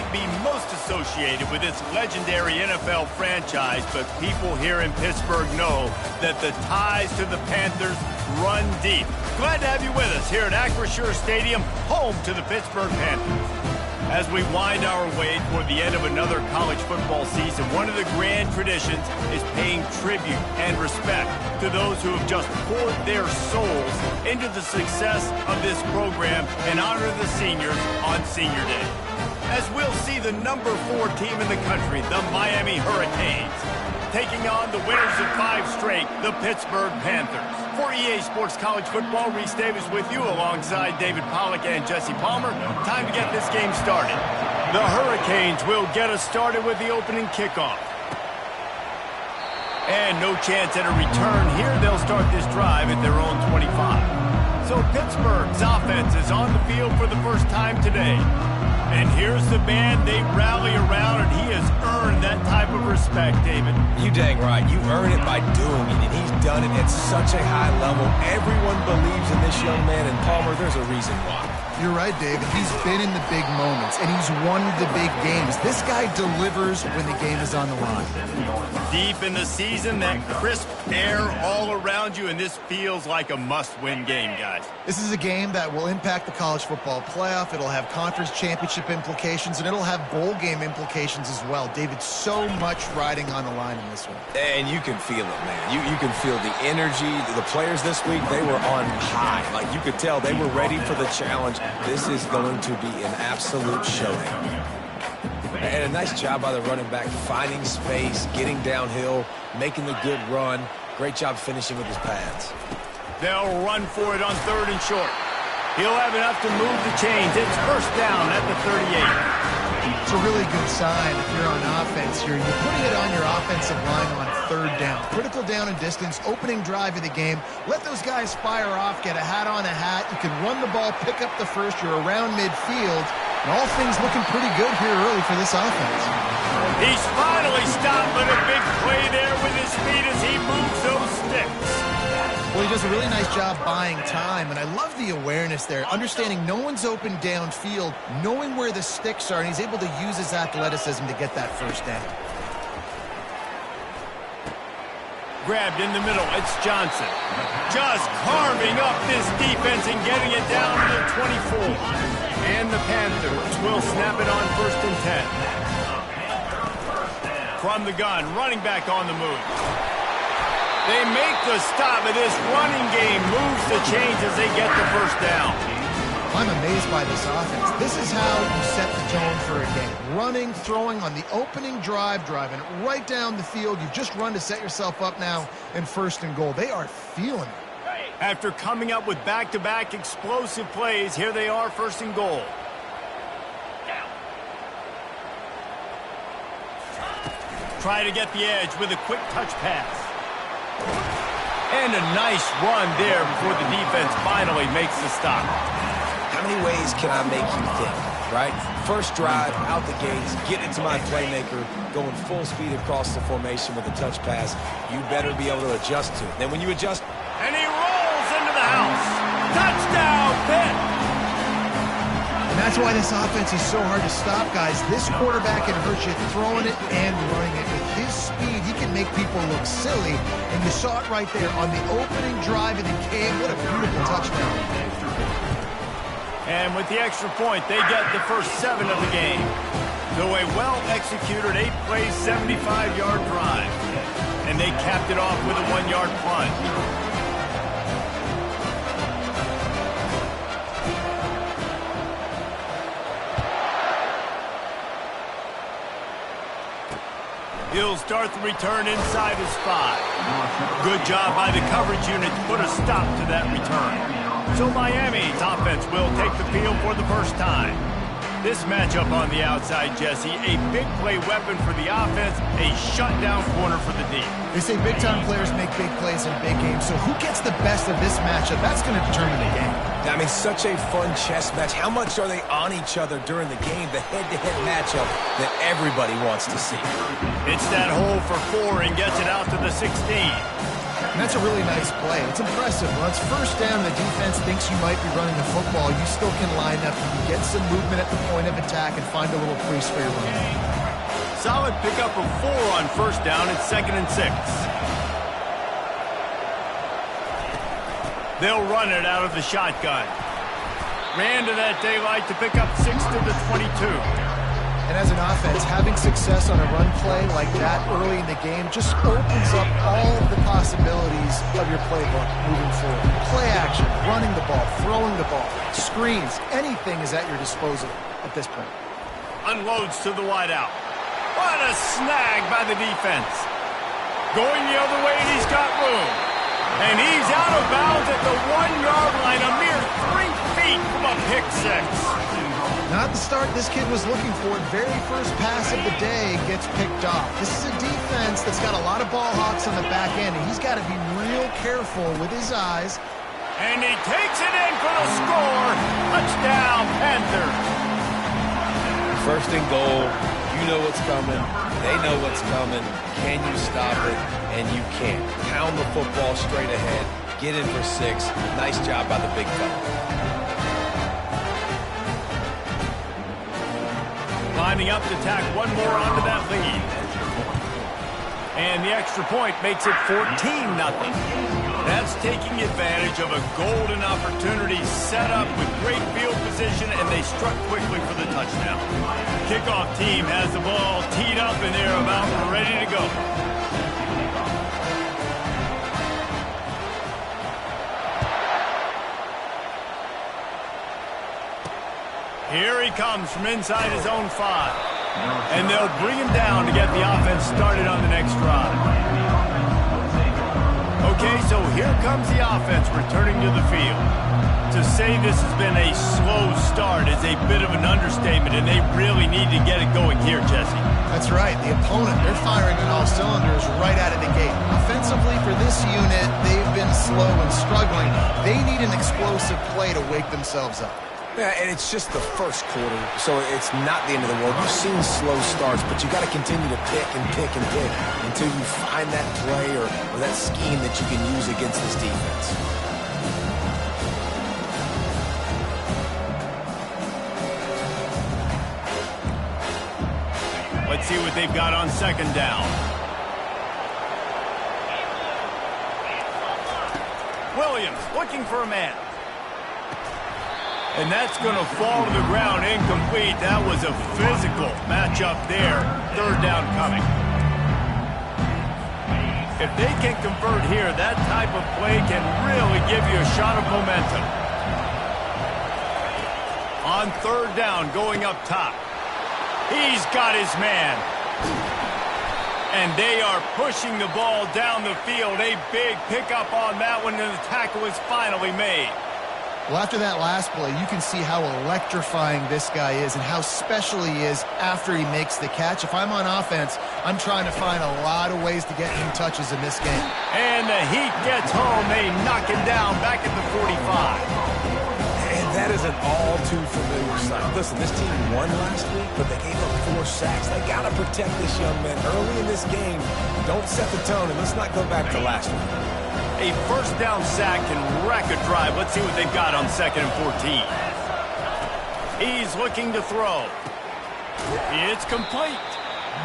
might be most associated with this legendary NFL franchise, but people here in Pittsburgh know that the ties to the Panthers run deep. Glad to have you with us here at Acrisure Stadium, home to the Pittsburgh Panthers. As we wind our way toward the end of another college football season, one of the grand traditions is paying tribute and respect to those who have just poured their souls into the success of this program and honor the seniors on Senior Day. As we'll see the number 4 team in the country, the Miami Hurricanes, taking on the winners of 5 straight, the Pittsburgh Panthers. For EA Sports College Football, Reese Davis with you alongside David Pollack and Jesse Palmer. Time to get this game started. The Hurricanes will get us started with the opening kickoff. And no chance at a return here. They'll start this drive at their own 25. So Pittsburgh's offense is on the field for the first time today. And here's the band they rally around, and he has earned that type of respect, David. You dang right. You earn it by doing it, and he's done it at such a high level. Everyone believes in this young man, and Palmer, there's a reason why. You're right, David. He's been in the big moments, and he's won the big games. This guy delivers when the game is on the line. Deep in the season, that crisp air all around you, and this feels like a must-win game, guys. This is a game that will impact the college football playoff. It'll have conference championship implications, and it'll have bowl game implications as well. David, so much riding on the line in this one. And you can feel it, man. You can feel the energy. The players this week, they were on high. Like, you could tell they were ready for the challenge. This is going to be an absolute showdown. And a nice job by the running back, finding space, getting downhill, making the good run. Great job finishing with his pads. They'll run for it on 3rd and short. He'll have enough to move the chains. It's first down at the 38. It's a really good sign if you're on offense here. You're putting it on your offensive line on 3rd down. Critical down and distance, opening drive of the game. Let those guys fire off, get a hat on a hat. You can run the ball, pick up the first. You're around midfield. And all things looking pretty good here early for this offense. He's finally stopped, but a big play there with his feet as he moves those sticks. Well, he does a really nice job buying time, and I love the awareness there. Understanding no one's open downfield, knowing where the sticks are, and he's able to use his athleticism to get that first down. Grabbed in the middle, it's Johnson. Just carving up this defense and getting it down to the 24. And the Panthers will snap it on 1st and 10. From the gun, running back on the move. They make the stop, and this running game moves the chains as they get the first down. I'm amazed by this offense. This is how you set the tone for a game. Running, throwing on the opening drive, driving it right down the field. You've just run to set yourself up now in 1st and goal. They are feeling it. After coming up with back-to-back explosive plays, here they are, 1st and goal. Try to get the edge with a quick touch pass. And a nice run there before the defense finally makes the stop. How many ways can I make you think, right? First drive, out the gates, get into my playmaker, going full speed across the formation with a touch pass. You better be able to adjust to it. Then when you adjust... And he rolls into the house. Touchdown, Pitt! And that's why this offense is so hard to stop, guys. This quarterback can hurt you throwing it and running it. With his speed, he can make people look silly. And you saw it right there on the opening drive of the game. What a beautiful touchdown. And with the extra point, they get the first 7 of the game. So a well-executed 8-play, 75-yard drive. And they capped it off with a 1-yard punt. He'll start the return inside his 5. Good job by the coverage unit to put a stop to that return. So Miami's offense will take the field for the first time. This matchup on the outside, Jesse, a big play weapon for the offense, a shutdown corner for the D. They say big-time players make big plays in big games, so who gets the best of this matchup? That's going to determine the game. I mean, such a fun chess match. How much are they on each other during the game? The head-to-head matchup that everybody wants to see. It's that hole for 4 and gets it out to the 16. And that's a really nice play. It's impressive. Well, it's first down. The defense thinks you might be running the football. You still can line up. You can get some movement at the point of attack and find a little crease for your run. Solid pickup of 4 on first down. It's 2nd and 6. They'll run it out of the shotgun. Ran to that daylight to pick up 6 to the 22. And as an offense, having success on a run play like that early in the game just opens up all of the possibilities of your playbook moving forward. Play action, running the ball, throwing the ball, screens, anything is at your disposal at this point. Unloads to the wideout. What a snag by the defense. Going the other way, and he's got room. And he's out of bounds at the 1-yard line, a mere 3 feet from a pick six. Not the start this kid was looking for. Very first pass of the day gets picked off. This is a defense that's got a lot of ball hawks on the back end, and he's got to be real careful with his eyes. And he takes it in for the score. Touchdown, Panthers. First and goal. You know what's coming. They know what's coming. Can you stop it? And you can't. Pound the football straight ahead. Get in for 6. Nice job by the big fella. Lining up to tack one more onto that lead. And the extra point makes it 14-0. That's taking advantage of a golden opportunity set up with great field position, and they struck quickly for the touchdown. Kickoff team has the ball teed up, and they're about ready to go. Here he comes from inside his own 5. And they'll bring him down to get the offense started on the next drive. Okay, so here comes the offense returning to the field. To say this has been a slow start is a bit of an understatement, and they really need to get it going here, Jesse. That's right. The opponent, they're firing on all cylinders right out of the gate. Offensively, for this unit, they've been slow and struggling. They need an explosive play to wake themselves up. Yeah, and it's just the first quarter, so it's not the end of the world. You've seen slow starts, but you got to continue to pick and pick and pick until you find that play or that scheme that you can use against this defense. Let's see what they've got on second down. Williams looking for a man. And that's going to fall to the ground incomplete. That was a physical matchup there. Third down coming. If they can convert here, that type of play can really give you a shot of momentum. On third down, going up top. He's got his man. And they are pushing the ball down the field. A big pickup on that one, and the tackle is finally made. Well, after that last play, you can see how electrifying this guy is and how special he is after he makes the catch. If I'm on offense, I'm trying to find a lot of ways to get him touches in this game. And the Heat gets home. They knock him down back at the 45. And that is an all-too-familiar sight. Listen, this team won last week, but they gave up 4 sacks. They got to protect this young man early in this game. Don't set the tone, and let's not go back to last week. A first down sack can wreck a drive. Let's see what they've got on 2nd and 14. He's looking to throw. It's complete.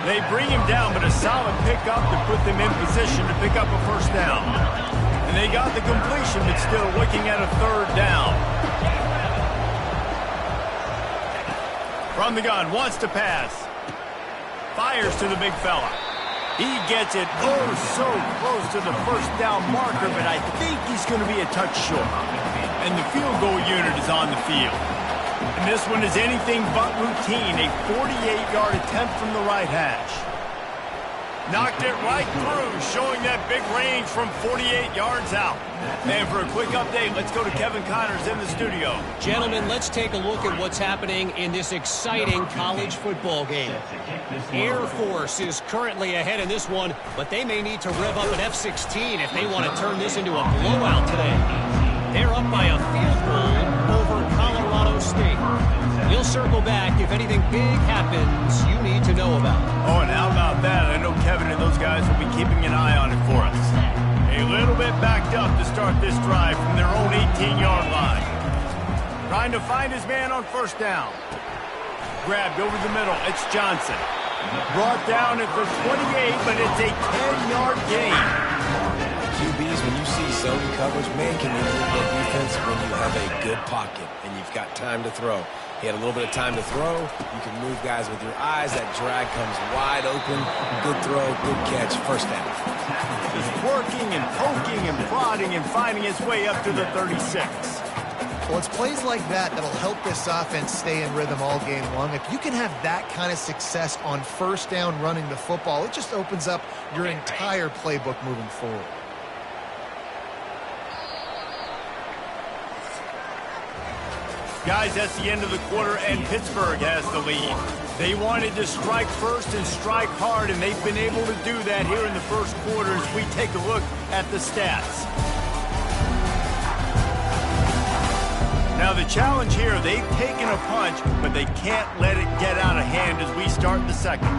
They bring him down, but a solid pickup to put them in position to pick up a first down. And they got the completion, but still looking at a third down. From the gun, wants to pass. Fires to the big fella. He gets it so close to the first down marker, but I think he's going to be a touch short. And the field goal unit is on the field. And this one is anything but routine, a 48-yard attempt from the right hash. Knocked it right through, showing that big range from 48 yards out. And for a quick update, let's go to Kevin Connors in the studio. Gentlemen, let's take a look at what's happening in this exciting college football game. Air Force is currently ahead in this one, but they may need to rev up an F-16 if they want to turn this into a blowout today. They're up by a field goal over Colorado State. We'll circle back if anything big happens you need to know about. Oh, and how about that? I know Kevin and those guys will be keeping an eye on it for us. A little bit backed up to start this drive from their own 18-yard line. Trying to find his man on first down. Grabbed over the middle. It's Johnson. Brought down at the 28, but it's a 10-yard gain. QBs, when you see zone coverage, man, can you move that defense when you have a good pocket and you've got time to throw. He had a little bit of time to throw. You can move guys with your eyes. That drag comes wide open. Good throw, good catch, first down. He's working and poking and prodding and finding his way up to the 36. Well, it's plays like that that'll help this offense stay in rhythm all game long. If you can have that kind of success on first down running the football, it just opens up your entire playbook moving forward. Guys, that's the end of the quarter, and Pittsburgh has the lead. They wanted to strike first and strike hard, and they've been able to do that here in the first quarter as we take a look at the stats. Now, the challenge here, they've taken a punch, but they can't let it get out of hand as we start the second.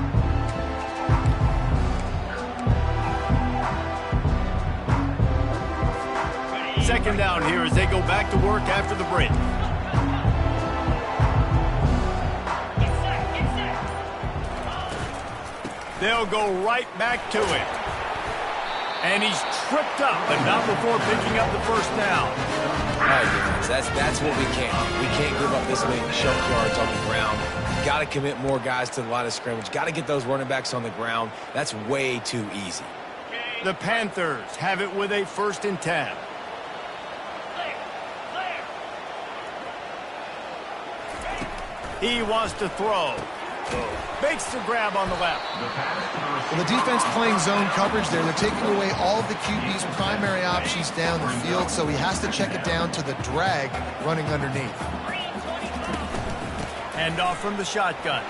Second down here as they go back to work after the break. They'll go right back to it. And he's tripped up, but not before picking up the first down. All right, defense, that's what we can't do. We can't give up this many choke yards on the ground. Got to commit more guys to the line of scrimmage. Got to get those running backs on the ground. That's way too easy. The Panthers have it with a 1st and 10. He wants to throw. Makes the grab on the left. Well, the defense playing zone coverage there. They're taking away all of the QB's primary options down the field, so he has to check it down to the drag running underneath. Hand off from the shotgun.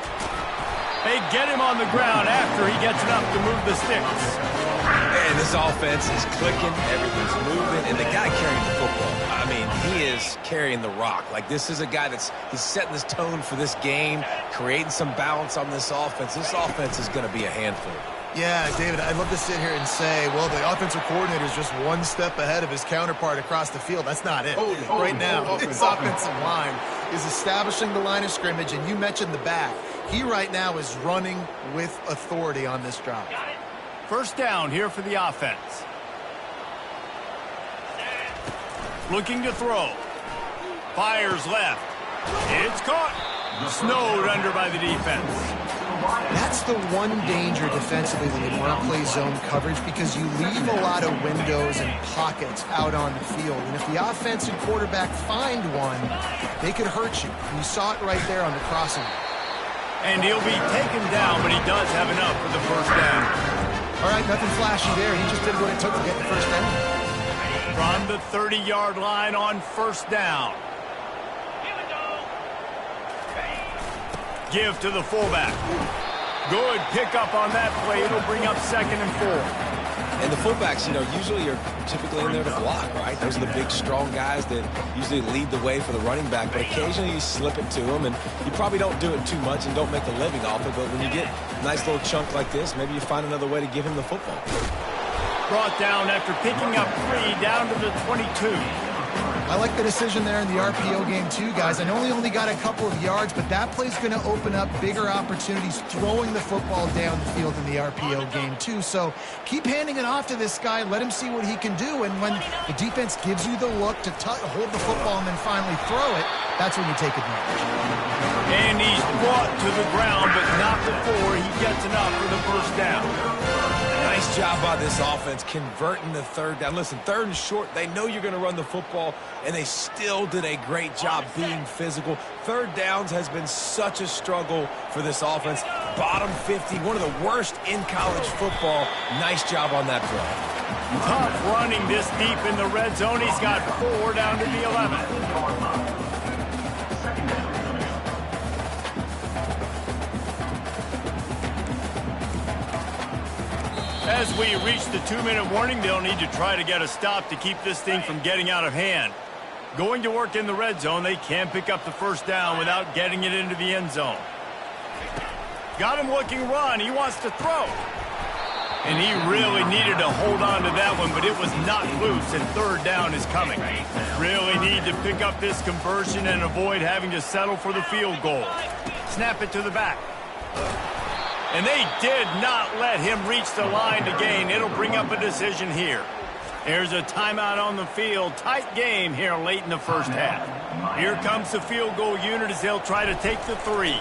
They get him on the ground after he gets enough to move the sticks. Man, this offense is clicking, everything's moving, and the guy carrying the football, I mean, he is carrying the rock. Like, this is a guy he's setting this tone for this game, creating some balance on this offense. This offense is going to be a handful. Yeah, David, I'd love to sit here and say, well, the offensive coordinator is just one step ahead of his counterpart across the field. That's not it. Right now, his offensive line is establishing the line of scrimmage, and you mentioned the back. He right now is running with authority on this drive. First down here for the offense. Looking to throw. Fires left. It's caught. Snowed under by the defense. That's the one danger defensively when you want to play zone coverage, because you leave a lot of windows and pockets out on the field. And if the offensive quarterback find one, they could hurt you. And you saw it right there on the crossing. And he'll be taken down, but he does have enough for the first down. All right, nothing flashy there. He just did what it took to get the first down. From the 30-yard line on first down. Give to the fullback. Good pickup on that play. It'll bring up 2nd and 4. And the fullbacks, usually are typically in there to block, right? Those are the big, strong guys that usually lead the way for the running back. But occasionally you slip it to them, and you probably don't do it too much and don't make a living off it. But when you get a nice little chunk like this, maybe you find another way to give him the football. Brought down after picking up 3 down to the 22. I like the decision there in the RPO game too, guys. I know he only got a couple of yards, but that play's going to open up bigger opportunities throwing the football down the field in the RPO game too. So keep handing it off to this guy. Let him see what he can do. And when the defense gives you the look to hold the football and then finally throw it, that's when you take advantage. And he's brought to the ground, but not before he gets enough for the first down. Nice job by this offense converting the 3rd down. Listen, 3rd and short, they know you're going to run the football, and they still did a great job being physical. 3rd downs has been such a struggle for this offense. Bottom 50, one of the worst in college football. Nice job on that play. Tough running this deep in the red zone. He's got 4 down to the 11. As we reach the 2-minute warning, they'll need to try to get a stop to keep this thing from getting out of hand. Going to work in the red zone, they can't pick up the first down without getting it into the end zone. Got him looking run. He wants to throw. And he really needed to hold on to that one, but it was not loose, and third down is coming. Really need to pick up this conversion and avoid having to settle for the field goal. Snap it to the back. And they did not let him reach the line to gain. It'll bring up a decision here. There's a timeout on the field. Tight game here late in the first half. Here comes the field goal unit as they'll try to take the 3.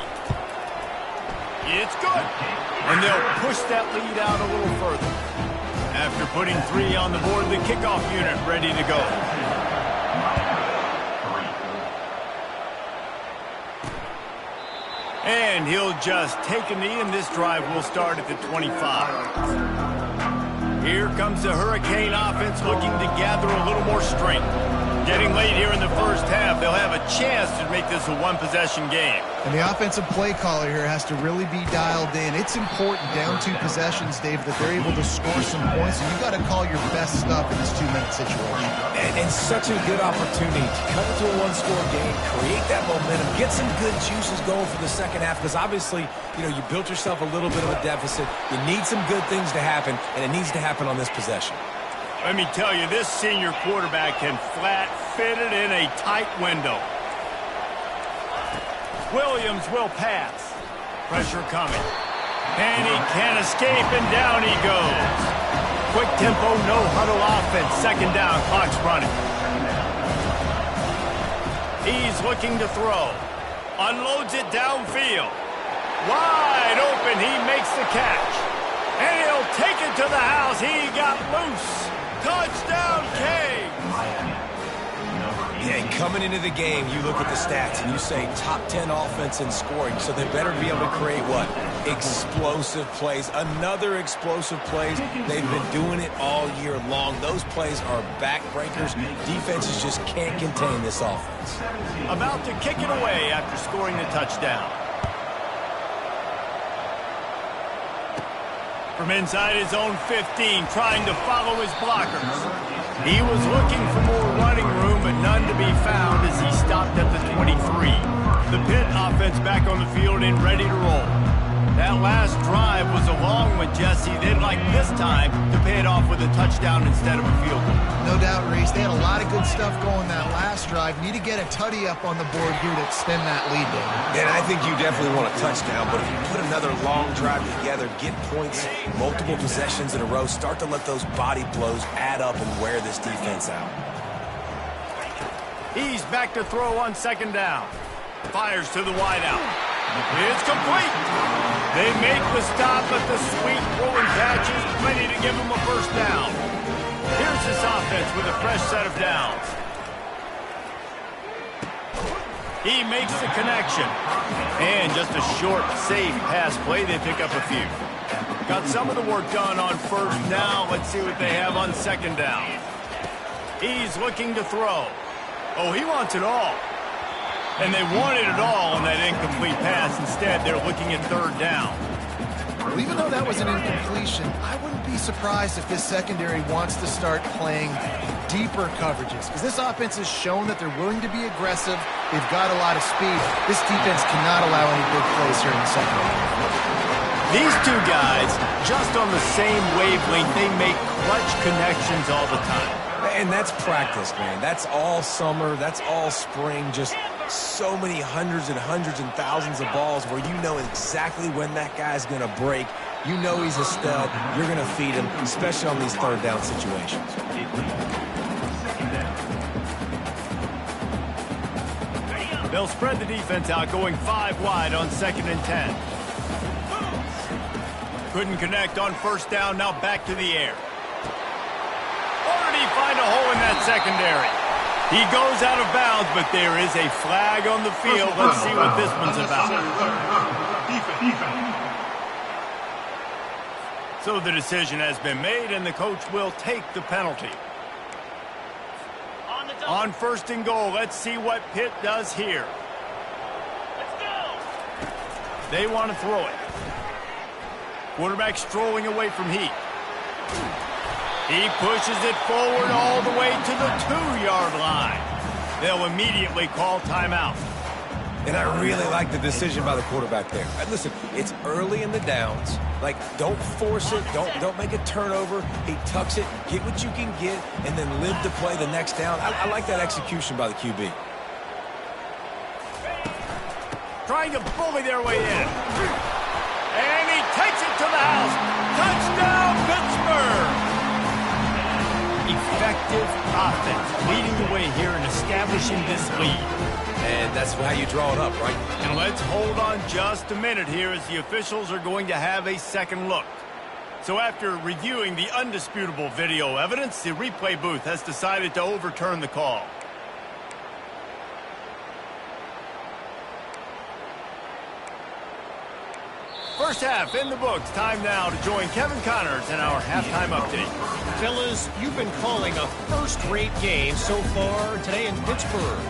It's good. And they'll push that lead out a little further. After putting 3 on the board, the kickoff unit ready to go. And he'll just take a knee, and this drive will start at the 25. Here comes the Hurricane offense looking to gather a little more strength. Getting late here in the first half, they'll have a chance to make this a one-possession game. And the offensive play caller here has to really be dialed in. It's important down 2 possessions, Dave, that they're able to score some points, and you've got to call your best stuff in this 2-minute situation. And such a good opportunity to cut into a one-score game, create that momentum, get some good juices going for the second half, because obviously, you built yourself a little bit of a deficit. You need some good things to happen, and it needs to happen on this possession. Let me tell you, this senior quarterback can flat fit it in a tight window. Williams will pass. Pressure coming. And he can't escape, and down he goes. Quick tempo, no huddle offense. Second down, clock's running. He's looking to throw. Unloads it downfield. Wide open, he makes the catch. And he'll take it to the house. He got loose. Touchdown, Canes! Yeah, coming into the game, you look at the stats and you say top 10 offense in scoring, so they better be able to create what? Explosive plays. Another explosive plays. They've been doing it all year long. Those plays are backbreakers. Defenses just can't contain this offense. About to kick it away after scoring the touchdown. From inside his own 15, trying to follow his blockers. He was looking for more running room, but none to be found as he stopped at the 23. The Pitt offense back on the field and ready to roll. That last drive was a long one, Jesse. They'd like this time to pay it off with a touchdown instead of a field goal. No doubt, Reese. They had a lot of good stuff going that last drive. Need to get a tutty up on the board here to extend that lead, Dave. And I think you definitely want a touchdown, but if you put another long drive together, get points, multiple possessions in a row, start to let those body blows add up and wear this defense out. He's back to throw on second down. Fires to the wideout. It's complete. They make the stop, but the sweet throwing catch is plenty to give them a first down. Here's this offense with a fresh set of downs. He makes the connection. And just a short, safe pass play. They pick up a few. Got some of the work done on first. Now let's see what they have on second down. He's looking to throw. Oh, he wants it all. And they wanted it all on that incomplete pass. Instead, they're looking at third down. Well, even though that was an incompletion, I wouldn't be surprised if this secondary wants to start playing deeper coverages, because this offense has shown that they're willing to be aggressive. They've got a lot of speed. This defense cannot allow any big plays here in the second half. These two guys, just on the same wavelength, they make clutch connections all the time. And that's practice, man. That's all summer. That's all spring. Just so many hundreds and thousands of balls where you know exactly when that guy's going to break. You know he's a stud. You're going to feed him, especially on these third down situations. They'll spread the defense out, going 5 wide on second and 10. Couldn't connect on first down. Now back to the air. Or did he find a hole in that secondary? He goes out of bounds, but there is a flag on the field. Let's see what this one's about. So the decision has been made, and the coach will take the penalty. On first and goal, let's see what Pitt does here. They want to throw it. Quarterback strolling away from Heat. He pushes it forward all the way to the 2-yard line. They'll immediately call timeout. And I really like the decision by the quarterback there. And listen, it's early in the downs. Like, don't force it. Don't make a turnover. He tucks it, get what you can get, and then live to play the next down. I like that execution by the QB. Trying to bully their way in. And he takes it to the house. Touchdown, Pittsburgh! Effective offense leading the way here and establishing this lead. And that's how you draw it up, right? And let's hold on just a minute here as the officials are going to have a second look. So after reviewing the undisputable video evidence, the replay booth has decided to overturn the call. First half in the books. Time now to join Kevin Connors in our halftime update. Fellas, you've been calling a first-rate game so far today in Pittsburgh.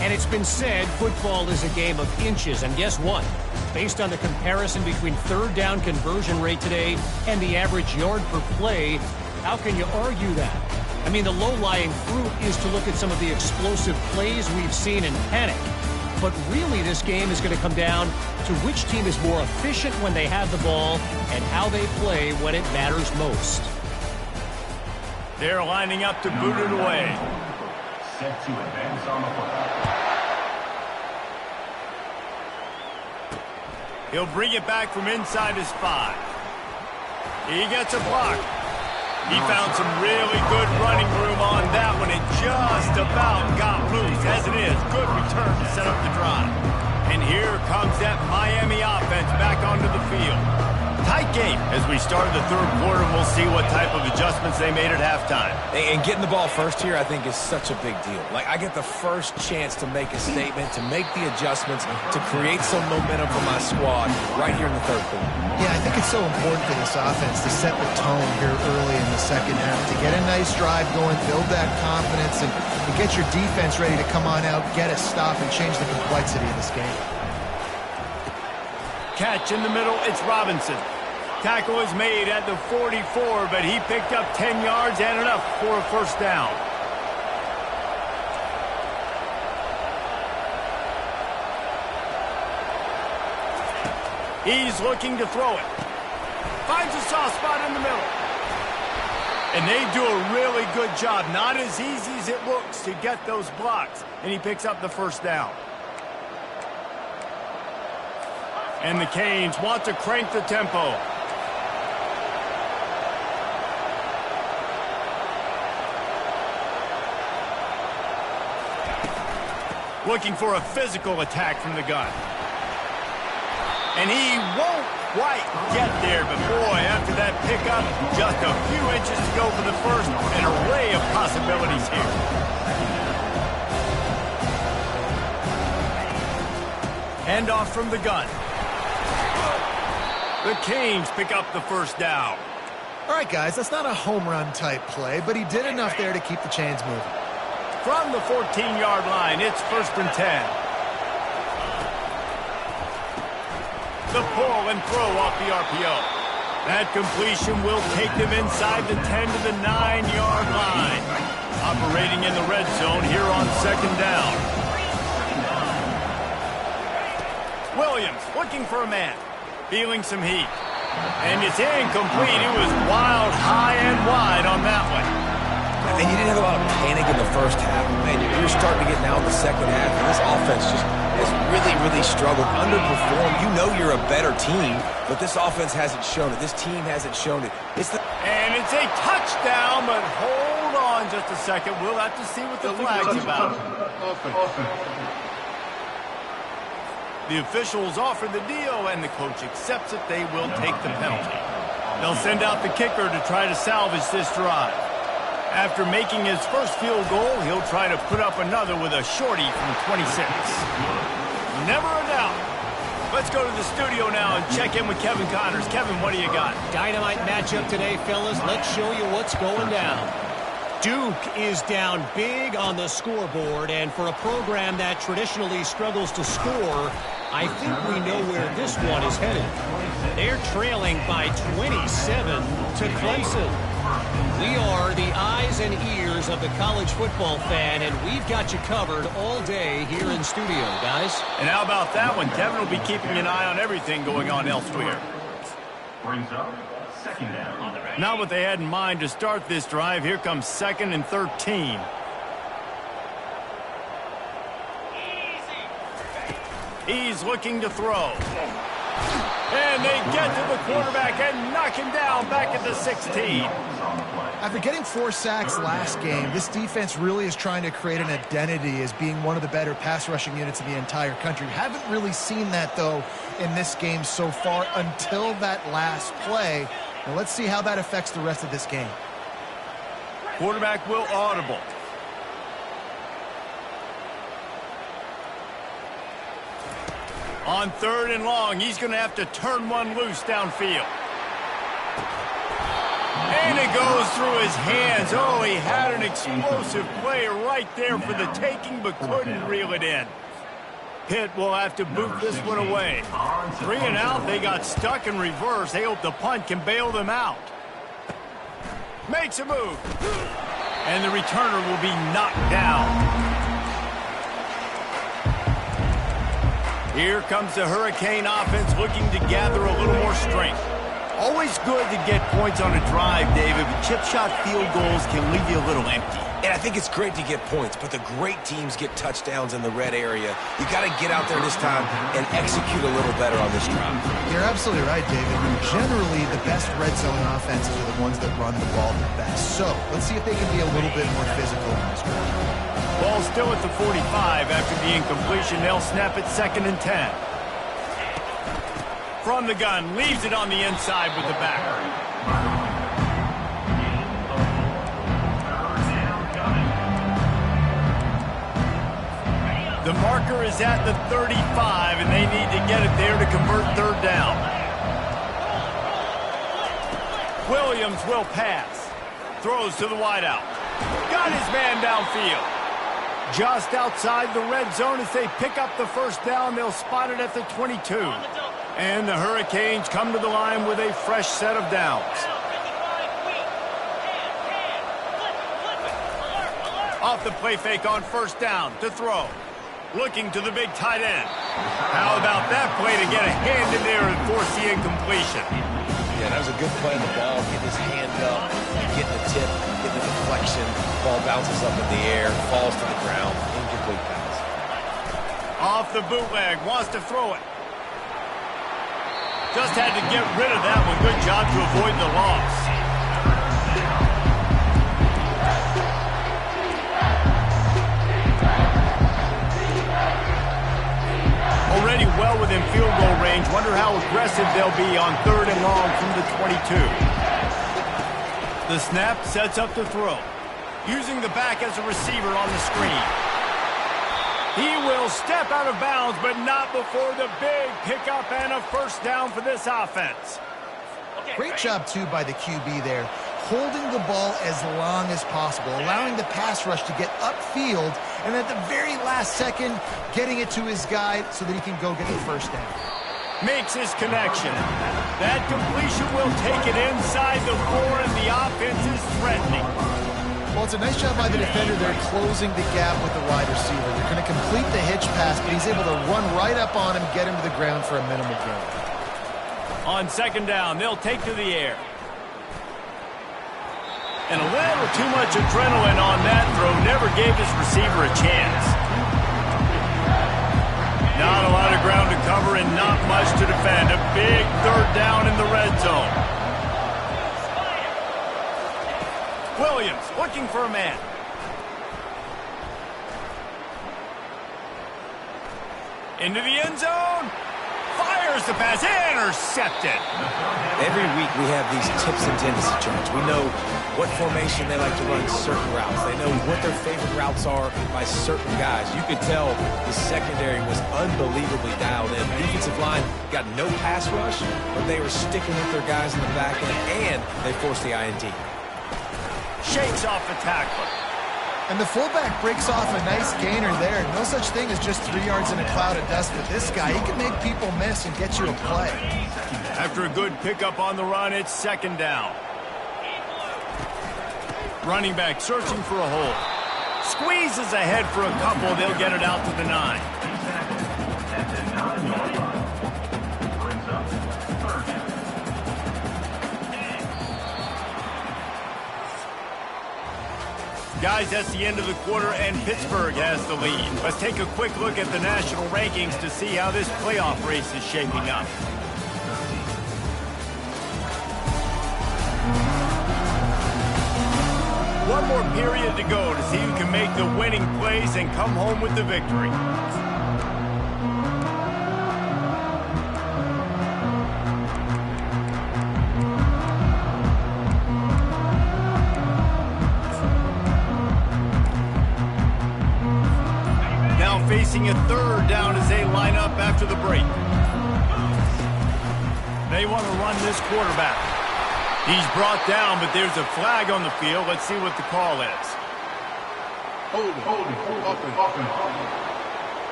And it's been said football is a game of inches. And guess what? Based on the comparison between third down conversion rate today and the average yard per play, how can you argue that? I mean, the low-lying fruit is to look at some of the explosive plays we've seen in panic. But really, this game is going to come down to which team is more efficient when they have the ball and how they play when it matters most. They're lining up to boot it away. Set to advance on the football. He'll bring it back from inside his 5. He gets a block. He found some really good running room on that one and just about got loose. As it is, good return to set up the drive. And here comes that Miami offense back onto the field. Tight game as we start the third quarter, and we'll see what type of adjustments they made at halftime. And getting the ball first here, I think, is such a big deal. Like, I get the first chance to make a statement, to make the adjustments, to create some momentum for my squad right here in the third quarter. Yeah, I think it's so important for this offense to set the tone here early in the second half, to get a nice drive going, build that confidence, and get your defense ready to come on out, get a stop, and change the complexity of this game. Catch in the middle, it's Robinson. Tackle is made at the 44, but he picked up 10 yards and enough for a first down. He's looking to throw it. Finds a soft spot in the middle. And they do a really good job. Not as easy as it looks to get those blocks. And he picks up the first down. And the Canes want to crank the tempo. Looking for a physical attack from the gun. And he won't quite get there, but boy, after that pickup, just a few inches to go for the first. An array of possibilities here. Handoff from the gun. The Canes pick up the first down. All right, guys, that's not a home run type play, but he did enough there to keep the chains moving. From the 14-yard line, it's 1st and 10. The pull and throw off the RPO. That completion will take them inside the 10 to the 9-yard line. Operating in the red zone here on 2nd down. Williams looking for a man. Feeling some heat. And it's incomplete. It was wild, high and wide on that one. And you didn't have a lot of panic in the first half. Man, you're starting to get now in the second half, and this offense just has really, really struggled, underperformed. You know you're a better team, but this offense hasn't shown it. This team hasn't shown it. And it's a touchdown, but hold on just a second. We'll have to see what the flag's about. The officials offer the deal, and the coach accepts it. They will take the penalty. They'll send out the kicker to try to salvage this drive. After making his first field goal, he'll try to put up another with a shorty from 26. Never a doubt. Let's go to the studio now and check in with Kevin Connors. Kevin, what do you got? Dynamite matchup today, fellas. Let's show you what's going down. Duke is down big on the scoreboard, and for a program that traditionally struggles to score, I think we know where this one is headed. They're trailing by 27 to Clemson. We are the eyes and ears of the college football fan, and we've got you covered all day here in studio, guys. And how about that one? Kevin will be keeping an eye on everything going on elsewhere. Brings up second down. Not what they had in mind to start this drive. Here comes 2nd and 13. He's looking to throw. And they get to the quarterback and knock him down back at the 16. After getting 4 sacks last game, this defense really is trying to create an identity as being one of the better pass rushing units in the entire country. Haven't really seen that, though, in this game so far until that last play. Now let's see how that affects the rest of this game. Quarterback will audible. On 3rd and long, he's going to have to turn one loose downfield. And it goes through his hands. Oh, he had an explosive play right there for the taking, but couldn't reel it in. Pitt will have to boot this one away. 3 and out, they got stuck in reverse. They hope the punt can bail them out. Makes a move. And the returner will be knocked down. Here comes the Hurricane offense looking to gather a little more strength. Always good to get points on a drive, David, but chip shot field goals can leave you a little empty. And I think it's great to get points, but the great teams get touchdowns in the red area. You got to get out there this time and execute a little better on this drive. You're absolutely right, David. Generally, the best red zone offenses are the ones that run the ball the best. So let's see if they can be a little bit more physical in this drive. Ball still at the 45 after the incompletion. They'll snap it 2nd and 10. From the gun, leaves it on the inside with the back. The marker is at the 35, and they need to get it there to convert 3rd down. Williams will pass. Throws to the wideout. Got his man downfield. Just outside the red zone as they pick up the 1st down. They'll spot it at the 22. And the Hurricanes come to the line with a fresh set of downs. Off the play fake on 1st down to throw. Looking to the big tight end. How about that play to get a hand in there and force the incompletion? Yeah, that was a good play on the ball. Getting his hand up, getting the tip, getting the deflection. Ball bounces up in the air, falls to the ground. Incomplete pass. Off the bootleg, wants to throw it. Just had to get rid of that one. Good job to avoid the loss. Already well within field goal range. Wonder how aggressive they'll be on 3rd and long from the 22. The snap sets up the throw. Using the back as a receiver on the screen. He will step out of bounds, but not before the big pickup and a 1st down for this offense. Great job, too, by the QB there. Holding the ball as long as possible, allowing the pass rush to get upfield, and at the very last second, getting it to his guy so that he can go get the 1st down. Makes his connection. That completion will take it inside the 4, and the offense is threatening. Well, it's a nice job by the defender there closing the gap with the wide receiver. They're going to complete the hitch pass, but he's able to run right up on him, get him to the ground for a minimal gain. On 2nd down, they'll take to the air. And a little too much adrenaline on that throw. Never gave his receiver a chance. Not a lot of ground to cover and not much to defend. A big 3rd down in the red zone. Williams looking for a man. Into the end zone. Fires the pass. Intercepted. Every week we have these tips and tendency charts. We know what formation they like to run certain routes. They know what their favorite routes are by certain guys. You could tell the secondary was unbelievably dialed in. Defensive line got no pass rush, but they were sticking with their guys in the back end, and they forced the INT. Shakes off the tackler. And the fullback breaks off a nice gainer there. No such thing as just 3 yards in a cloud of dust with this guy. He can make people miss and get you a play. After a good pickup on the run, it's second down. Running back searching for a hole. Squeezes ahead for a couple. They'll get it out to the 9. Guys, that's the end of the quarter, and Pittsburgh has the lead. Let's take a quick look at the national rankings to see how this playoff race is shaping up. One more period to go to see who can make the winning plays and come home with the victory. Facing a third down as they line up after the break. They want to run this quarterback. He's brought down, but there's a flag on the field. Let's see what the call is.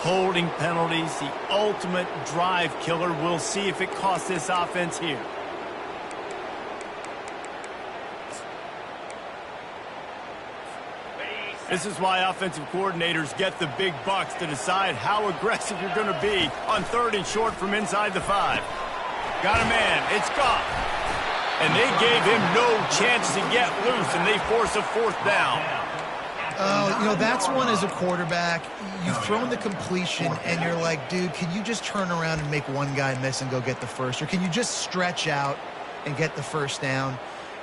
Holding penalties, the ultimate drive killer. We'll see if it costs this offense here. This is why offensive coordinators get the big bucks to decide how aggressive you're going to be on 3rd and short from inside the 5. Got a man. It's Goff. And they gave him no chance to get loose, and they force a 4th down. You know, that's one as a quarterback. You've thrown the completion, and you're like, dude, can you just turn around and make one guy miss and go get the first? Or can you just stretch out and get the first down?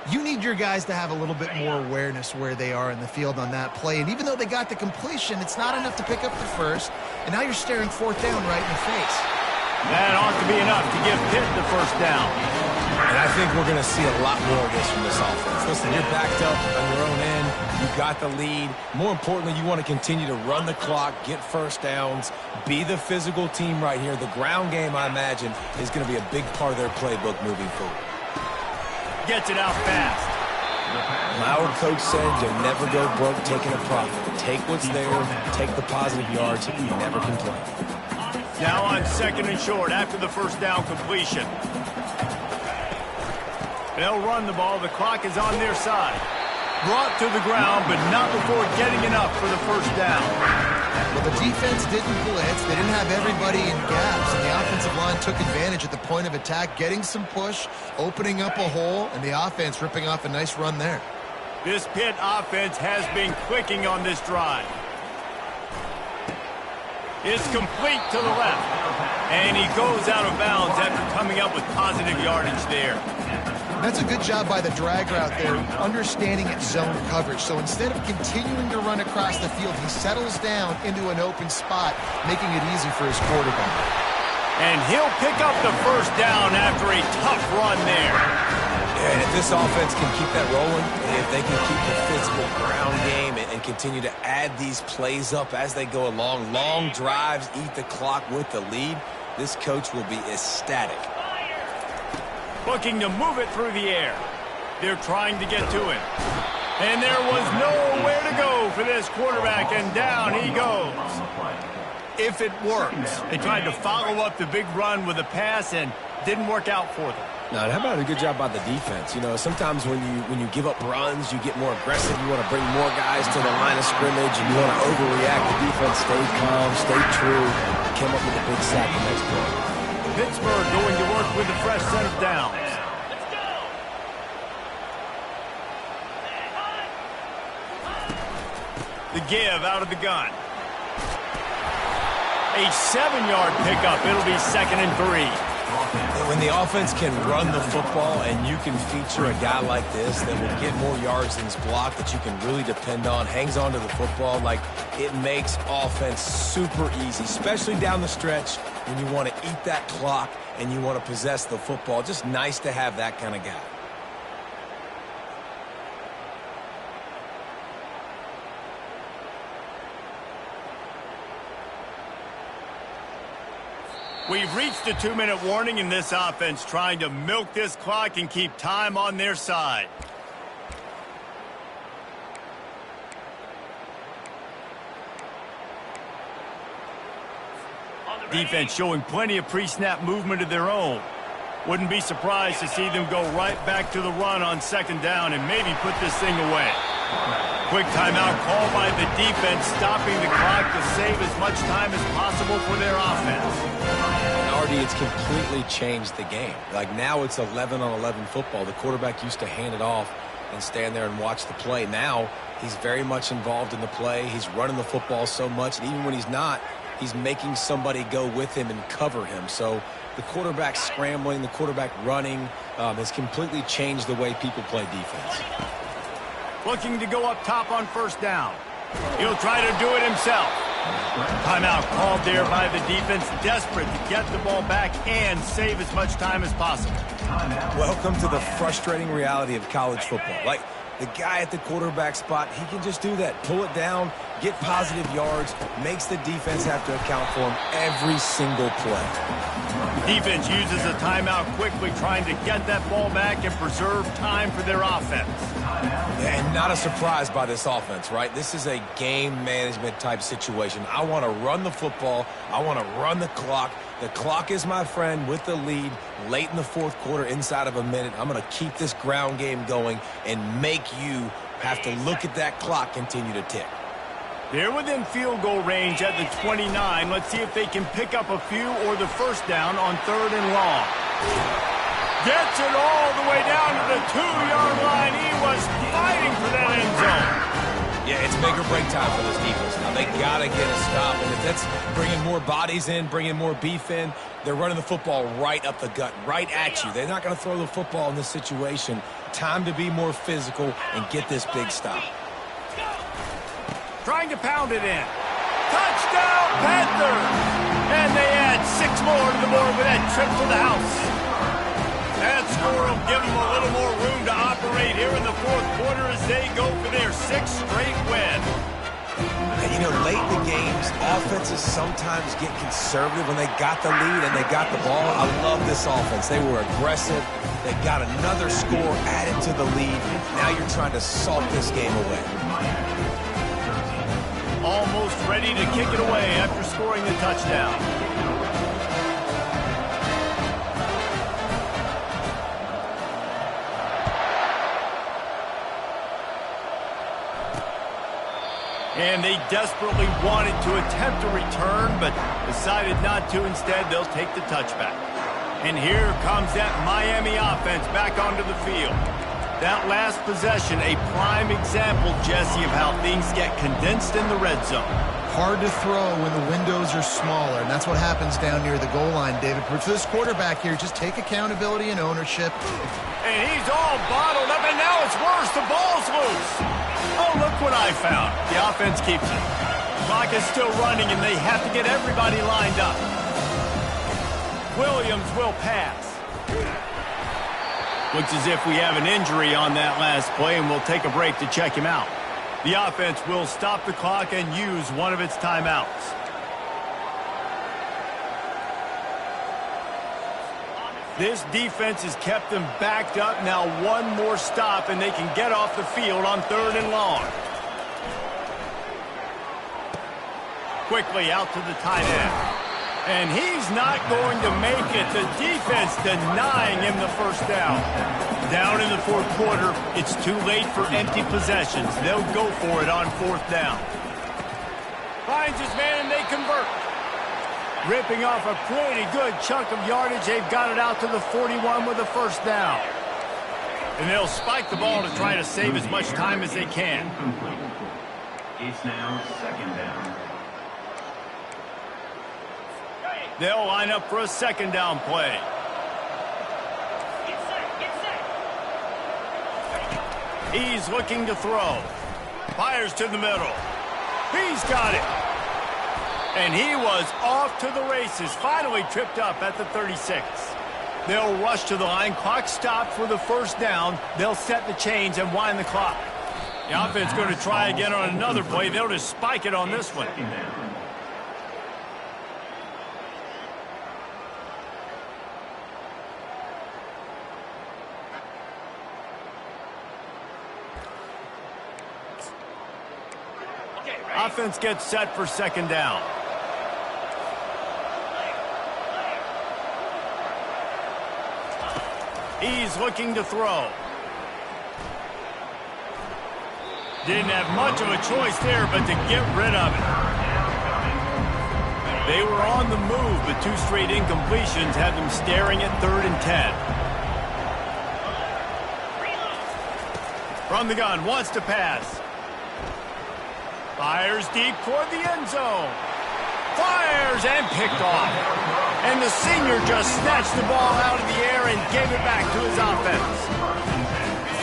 You need your guys to have a little bit more awareness where they are in the field on that play. And even though they got the completion, it's not enough to pick up the first. And now you're staring 4th down right in the face. That ought to be enough to give Pitt the first down. And I think we're going to see a lot more of this from this offense. Listen, you're backed up on your own end. You got the lead. More importantly, you want to continue to run the clock, get first downs, be the physical team right here. The ground game, I imagine, is going to be a big part of their playbook moving forward. Gets it out fast. Our coach said you'll never go broke taking a profit. Take what's there, take the positive yards, you never complain. Now on 2nd and short after the first down completion. They'll run the ball. The clock is on their side. Brought to the ground, but not before getting enough for the first down. Well, the defense didn't blitz. They didn't have everybody in gaps, and the offensive line took advantage at the point of attack, getting some push, opening up a hole, and the offense ripping off a nice run there. This Pitt offense has been clicking on this drive. It's complete to the left, and he goes out of bounds after coming up with positive yardage there. That's a good job by the drag route there, understanding its zone coverage. So instead of continuing to run across the field, he settles down into an open spot, making it easy for his quarterback. And he'll pick up the first down after a tough run there. And if this offense can keep that rolling, if they can keep the physical ground game and continue to add these plays up as they go along, long drives, eat the clock with the lead, this coach will be ecstatic. Looking to move it through the air. They're trying to get to him. And there was nowhere to go for this quarterback, and down he goes. If it works. They tried to follow up the big run with a pass and didn't work out for them. Now, how about a good job by the defense? You know, sometimes when you give up runs, you get more aggressive. You want to bring more guys to the line of scrimmage, and you want to overreact. The defense stayed calm, stayed true, came up with a big sack the next play. Pittsburgh going to work with a fresh set of downs. The give out of the gun. A 7-yard pickup. It'll be 2nd and 3. When the offense can run the football and you can feature a guy like this that will get more yards than his block that you can really depend on, hangs on to the football, like it makes offense super easy, especially down the stretch when you want to eat that clock and you want to possess the football. Just nice to have that kind of guy. We've reached the 2-minute warning in this offense, trying to milk this clock and keep time on their side. Defense showing plenty of pre-snap movement of their own. Wouldn't be surprised to see them go right back to the run on second down and maybe put this thing away. Quick timeout called by the defense, stopping the clock to save as much time as possible for their offense. Artie, it's completely changed the game. Like now it's 11-on-11 football. The quarterback used to hand it off and stand there and watch the play. Now he's very much involved in the play. He's running the football so much, and even when he's not, he's making somebody go with him and cover him. So the quarterback scrambling, the quarterback running has completely changed the way people play defense. Looking to go up top on first down. He'll try to do it himself. Timeout called there by the defense, desperate to get the ball back and save as much time as possible. Welcome to the frustrating reality of college football. Like, the guy at the quarterback spot, he can just do that. Pull it down, get positive yards, makes the defense have to account for him every single play. Defense uses a timeout quickly, trying to get that ball back and preserve time for their offense. And not a surprise by this offense, right? This is a game management type situation. I want to run the football. I want to run the clock. The clock is my friend with the lead late in the fourth quarter, inside of a minute. I'm going to keep this ground game going and make you have to look at that clock continue to tick. They're within field goal range at the 29. Let's see if they can pick up a few or the first down on third and long. Gets it all the way down to the 2-yard line. He was fighting for that end zone. Yeah, it's make or break time for this defense. Now, they got to get a stop. And if that's bringing more bodies in, bringing more beef in, they're running the football right up the gut, right at you. They're not going to throw the football in this situation. Time to be more physical and get this big stop. Trying to pound it in. Touchdown, Panthers! And they add 6 more to the board with that trip to the house. That score will give them a little more room to operate here in the fourth quarter as they go for their 6th straight win. And, you know, late in the games, offenses sometimes get conservative when they got the lead and they got the ball. I love this offense. They were aggressive. They got another score added to the lead. Now you're trying to salt this game away. Almost ready to kick it away after scoring the touchdown. And they desperately wanted to attempt a return, but decided not to. Instead, they'll take the touchback. And here comes that Miami offense back onto the field. That last possession, a prime example, Jesse, of how things get condensed in the red zone. Hard to throw when the windows are smaller, and that's what happens down near the goal line, David. But for this quarterback here, just take accountability and ownership. And he's all bottled up, and now it's worse. The ball's loose. Oh, look what I found. The offense keeps it. Clock is still running, and they have to get everybody lined up. Williams will pass. Looks as if we have an injury on that last play, and we'll take a break to check him out. The offense will stop the clock and use one of its timeouts. This defense has kept them backed up. Now one more stop, and they can get off the field on third and long. Quickly out to the tight end. And he's not going to make it. The defense denying him the first down. Down in the fourth quarter, it's too late for empty possessions. They'll go for it on fourth down. Finds his man, and they convert. Ripping off a pretty good chunk of yardage. They've got it out to the 41 with a first down. And they'll spike the ball to try to save as much time as they can. It's now second down. They'll line up for a second down play. He's looking to throw. Fires to the middle. He's got it. And he was off to the races. Finally tripped up at the 36. They'll rush to the line. Clock stopped for the first down. They'll set the chains and wind the clock. The offense going to try again on another play. They'll just spike it on this one. Offense gets set for second down. He's looking to throw. Didn't have much of a choice there, but to get rid of it. They were on the move, but 2 straight incompletions had them staring at 3rd and 10. From the gun, wants to pass. Fires deep toward the end zone. Fires and picked off. And the senior just snatched the ball out of the air and gave it back to his offense.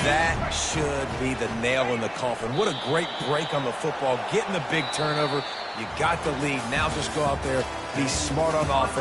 That should be the nail in the coffin. What a great break on the football. Getting the big turnover. You got the lead. Now just go out there, be smart on offense.